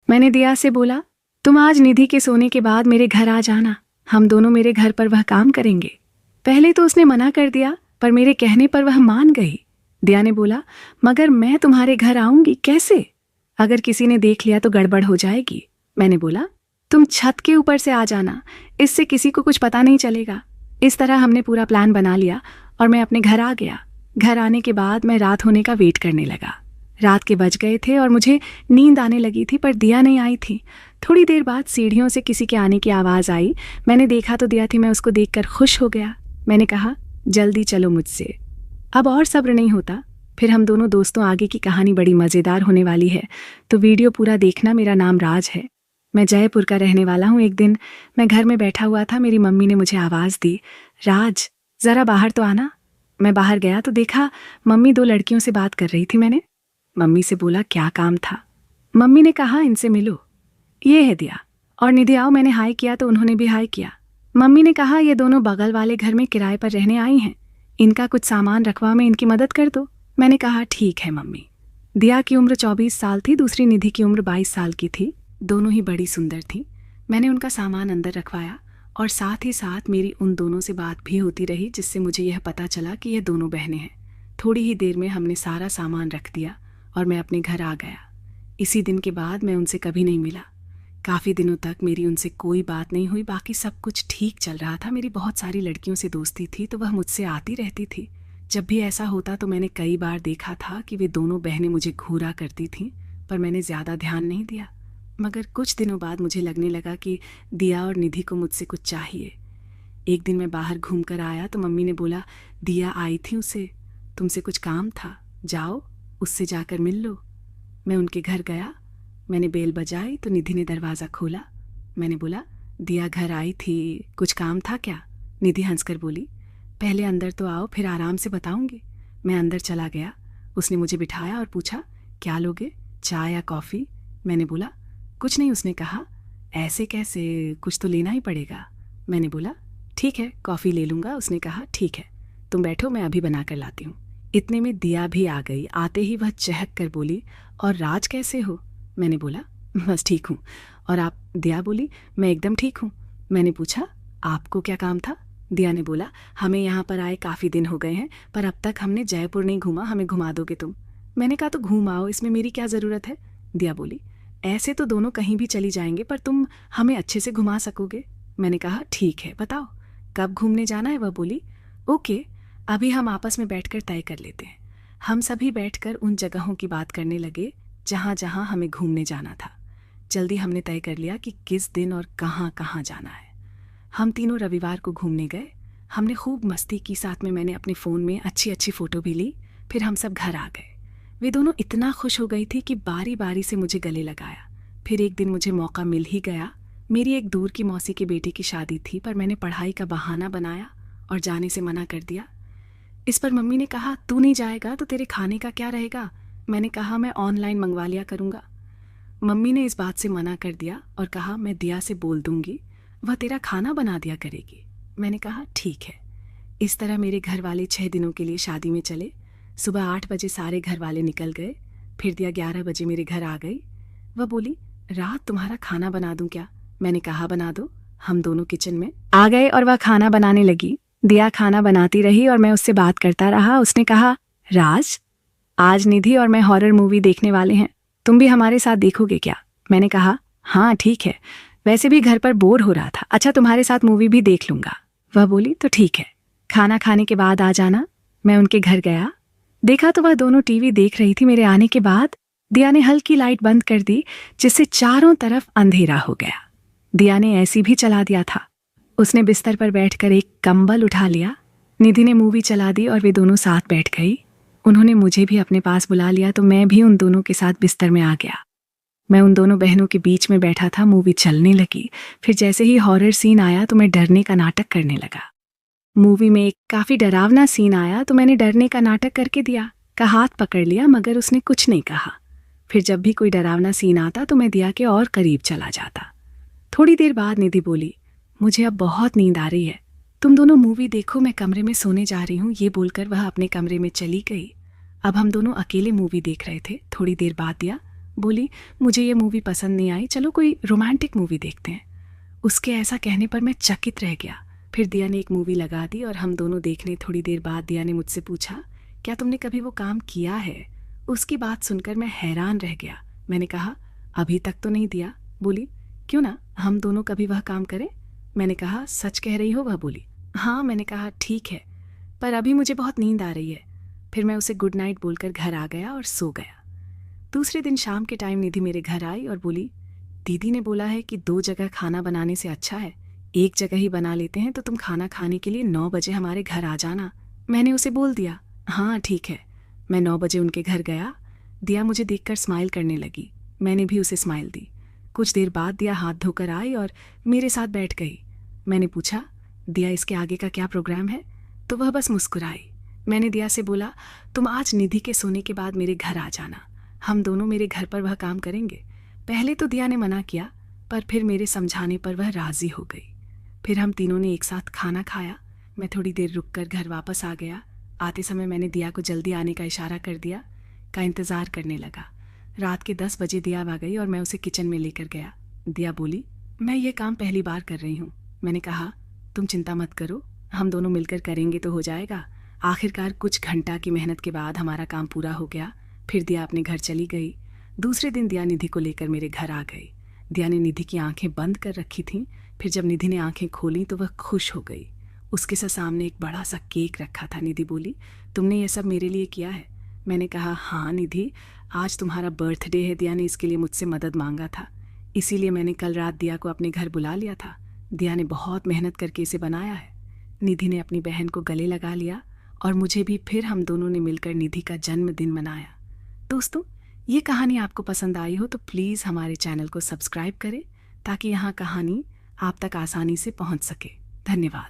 मैंने दिया से बोला, तुम आज निधि के सोने के बाद मेरे घर आ जाना, हम दोनों मेरे घर पर वह काम करेंगे। पहले तो उसने मना कर दिया, पर मेरे कहने पर वह मान गई। दिया ने बोला, मगर मैं तुम्हारे घर आऊंगी कैसे? अगर किसी ने देख लिया तो गड़बड़ हो जाएगी। मैंने बोला, तुम छत के ऊपर से आ जाना, इससे किसी को कुछ पता नहीं चलेगा। इस तरह हमने पूरा प्लान बना लिया और मैं अपने घर आ गया। घर आने के बाद मैं रात होने का वेट करने लगा। रात के बज गए थे और मुझे नींद आने लगी थी, पर दिया नहीं आई थी। थोड़ी देर बाद सीढ़ियों से किसी के आने की आवाज़ आई। मैंने देखा तो दिया थी। मैं उसको देखकर खुश हो गया। मैंने कहा, जल्दी चलो मुझसे, अब और सब्र नहीं होता। फिर हम दोनों दोस्तों, आगे की कहानी बड़ी मज़ेदार होने वाली है, तो वीडियो पूरा देखना। मेरा नाम राज है, मैं जयपुर का रहने वाला हूँ। एक दिन मैं घर में बैठा हुआ था, मेरी मम्मी ने मुझे आवाज़ दी, राज ज़रा बाहर तो आना। मैं बाहर गया तो देखा मम्मी 2 लड़कियों से बात कर रही थी। मैंने मम्मी से बोला, क्या काम था? मम्मी ने कहा, इनसे मिलो, ये है दिया और निधि, आओ। मैंने हाय किया तो उन्होंने भी हाय किया। मम्मी ने कहा, ये दोनों बगल वाले घर में किराए पर रहने आई हैं, इनका कुछ सामान रखवा में इनकी मदद कर दो। मैंने कहा, ठीक है मम्मी। दिया की उम्र 24 साल थी, दूसरी निधि की उम्र 22 साल की थी। दोनों ही बड़ी सुंदर थीं। मैंने उनका सामान अंदर रखवाया और साथ ही साथ मेरी उन दोनों से बात भी होती रही, जिससे मुझे यह पता चला कि यह दोनों बहनें हैं। थोड़ी ही देर में हमने सारा सामान रख दिया और मैं अपने घर आ गया। इसी दिन के बाद मैं उनसे कभी नहीं मिला। काफ़ी दिनों तक मेरी उनसे कोई बात नहीं हुई। बाकी सब कुछ ठीक चल रहा था। मेरी बहुत सारी लड़कियों से दोस्ती थी, तो वह मुझसे आती रहती थी। जब भी ऐसा होता तो मैंने कई बार देखा था कि वे दोनों बहनें मुझे घूरा करती थीं, पर मैंने ज़्यादा ध्यान नहीं दिया। मगर कुछ दिनों बाद मुझे लगने लगा कि दिया और निधि को मुझसे कुछ चाहिए। एक दिन मैं बाहर घूम कर आया तो मम्मी ने बोला, दिया आई थी, उसे तुमसे कुछ काम था, जाओ उससे जाकर मिल लो। मैं उनके घर गया। मैंने बेल बजाई तो निधि ने दरवाज़ा खोला। मैंने बोला, दिया घर आई थी, कुछ काम था क्या? निधि हंसकर बोली, पहले अंदर तो आओ, फिर आराम से बताऊंगी। मैं अंदर चला गया। उसने मुझे बिठाया और पूछा, क्या लोगे, चाय या कॉफ़ी? मैंने बोला, कुछ नहीं। उसने कहा, ऐसे कैसे, कुछ तो लेना ही पड़ेगा। मैंने बोला, ठीक है, कॉफ़ी ले लूँगा। उसने कहा, ठीक है, तुम बैठो, मैं अभी बना कर लाती हूँ। इतने में दिया भी आ गई। आते ही वह चहक कर बोली, और राज कैसे हो? मैंने बोला, बस ठीक हूँ। और आप? दिया बोली, मैं एकदम ठीक हूँ। मैंने पूछा, आपको क्या काम था? दिया ने बोला, हमें यहाँ पर आए काफ़ी दिन हो गए हैं, पर अब तक हमने जयपुर नहीं घूमा, हमें घुमा दोगे तुम? मैंने कहा, तो घूम आओ, इसमें मेरी क्या ज़रूरत है? दिया बोली, ऐसे तो दोनों कहीं भी चली जाएंगे, पर तुम हमें अच्छे से घुमा सकोगे? मैंने कहा, ठीक है, बताओ कब घूमने जाना है? वह बोली, ओके, अभी हम आपस में बैठकर तय कर लेते हैं। हम सभी बैठकर उन जगहों की बात करने लगे जहाँ जहाँ हमें घूमने जाना था। जल्दी हमने तय कर लिया कि किस दिन और कहाँ कहाँ जाना है। हम तीनों रविवार को घूमने गए। हमने खूब मस्ती की, साथ में मैंने अपने फ़ोन में अच्छी अच्छी फ़ोटो भी ली। फिर हम सब घर आ गए। वे दोनों इतना खुश हो गई थी कि बारी बारी से मुझे गले लगाया। फिर एक दिन मुझे मौका मिल ही गया। मेरी एक दूर की मौसी के बेटे की शादी थी, पर मैंने पढ़ाई का बहाना बनाया और जाने से मना कर दिया। इस पर मम्मी ने कहा, तू नहीं जाएगा तो तेरे खाने का क्या रहेगा? मैंने कहा, मैं ऑनलाइन मंगवा लिया करूँगा। मम्मी ने इस बात से मना कर दिया और कहा, मैं दिया से बोल दूँगी, वह तेरा खाना बना दिया करेगी। मैंने कहा, ठीक है। इस तरह मेरे घर वाले 6 दिनों के लिए शादी में चले। सुबह 8 बजे सारे घर वाले निकल गए। फिर दिया 11 बजे मेरे घर आ गई। वह बोली, रात तुम्हारा खाना बना दूँ क्या? मैंने कहा, बना दो। हम दोनों किचन में आ गए और वह खाना बनाने लगी। दिया खाना बनाती रही और मैं उससे बात करता रहा। उसने कहा, राज, आज निधि और मैं हॉरर मूवी देखने वाले हैं, तुम भी हमारे साथ देखोगे क्या? मैंने कहा, हाँ ठीक है, वैसे भी घर पर बोर हो रहा था, अच्छा तुम्हारे साथ मूवी भी देख लूँगा। वह बोली, तो ठीक है, खाना खाने के बाद आ जाना। मैं उनके घर गया। देखा तो वह दोनों टीवी देख रही थी। मेरे आने के बाद दिया ने हल्की लाइट बंद कर दी, जिससे चारों तरफ अंधेरा हो गया। दिया ने ऐसी भी चला दिया था। उसने बिस्तर पर बैठकर एक कंबल उठा लिया। निधि ने मूवी चला दी और वे दोनों साथ बैठ गई। उन्होंने मुझे भी अपने पास बुला लिया तो मैं भी उन दोनों के साथ बिस्तर में आ गया। मैं उन दोनों बहनों के बीच में बैठा था। मूवी चलने लगी। फिर जैसे ही हॉरर सीन आया तो मैं डरने का नाटक करने लगा। मूवी में एक काफ़ी डरावना सीन आया तो मैंने डरने का नाटक करके दिया का हाथ पकड़ लिया, मगर उसने कुछ नहीं कहा। फिर जब भी कोई डरावना सीन आता तो मैं दिया के और करीब चला जाता। थोड़ी देर बाद निधि बोली, मुझे अब बहुत नींद आ रही है, तुम दोनों मूवी देखो, मैं कमरे में सोने जा रही हूँ। ये बोलकर वह अपने कमरे में चली गई। अब हम दोनों अकेले मूवी देख रहे थे। थोड़ी देर बाद दिया बोली, मुझे ये मूवी पसंद नहीं आई, चलो कोई रोमांटिक मूवी देखते हैं। उसके ऐसा कहने पर मैं चकित रह गया। फिर दिया ने एक मूवी लगा दी और हम दोनों देखने। थोड़ी देर बाद दिया ने मुझसे पूछा, क्या तुमने कभी वो काम किया है? उसकी बात सुनकर मैं हैरान रह गया। मैंने कहा, अभी तक तो नहीं दिया। बोली, क्यों ना हम दोनों कभी वह काम करें? मैंने कहा, सच कह रही हो? वह बोली, हाँ। मैंने कहा, ठीक है, पर अभी मुझे बहुत नींद आ रही है। फिर मैं उसे गुड नाइट बोलकर घर आ गया और सो गया। दूसरे दिन शाम के टाइम निधि मेरे घर आई और बोली, दीदी ने बोला है कि 2 जगह खाना बनाने से अच्छा है एक जगह ही बना लेते हैं, तो तुम खाना खाने के लिए 9 बजे हमारे घर आ जाना। मैंने उसे बोल दिया, हाँ ठीक है। मैं 9 बजे उनके घर गया। दिया मुझे देखकर स्माइल करने लगी। मैंने भी उसे स्माइल दी। कुछ देर बाद दिया हाथ धोकर आई और मेरे साथ बैठ गई। मैंने पूछा, दिया इसके आगे का क्या प्रोग्राम है? तो वह बस मुस्कुराई। मैंने दिया से बोला, तुम आज निधि के सोने के बाद मेरे घर आ जाना, हम दोनों मेरे घर पर वह काम करेंगे। पहले तो दिया ने मना किया, पर फिर मेरे समझाने पर वह राजी हो गई। फिर हम तीनों ने एक साथ खाना खाया। मैं थोड़ी देर रुककर घर वापस आ गया। आते समय मैंने दिया को जल्दी आने का इशारा कर दिया का इंतज़ार करने लगा। रात के 10 बजे दिया आ गई और मैं उसे किचन में लेकर गया। दिया बोली, मैं ये काम पहली बार कर रही हूँ। मैंने कहा, तुम चिंता मत करो, हम दोनों मिलकर करेंगे तो हो जाएगा। आखिरकार कुछ घंटा की मेहनत के बाद हमारा काम पूरा हो गया। फिर दिया अपने घर चली गई। दूसरे दिन दिया निधि को लेकर मेरे घर आ गई। दिया ने निधि की आंखें बंद कर रखी थीं। फिर जब निधि ने आंखें खोली तो वह खुश हो गई। उसके सामने एक बड़ा सा केक रखा था। निधि बोली, तुमने ये सब मेरे लिए किया है? मैंने कहा, हाँ निधि, आज तुम्हारा बर्थडे है, दिया ने इसके लिए मुझसे मदद मांगा था, इसीलिए मैंने कल रात दिया को अपने घर बुला लिया था। दिया ने बहुत मेहनत करके इसे बनाया है। निधि ने अपनी बहन को गले लगा लिया और मुझे भी। फिर हम दोनों ने मिलकर निधि का जन्मदिन मनाया। दोस्तों, ये कहानी आपको पसंद आई हो तो प्लीज़ हमारे चैनल को सब्सक्राइब करें ताकि यहाँ कहानी आप तक आसानी से पहुँच सके। धन्यवाद।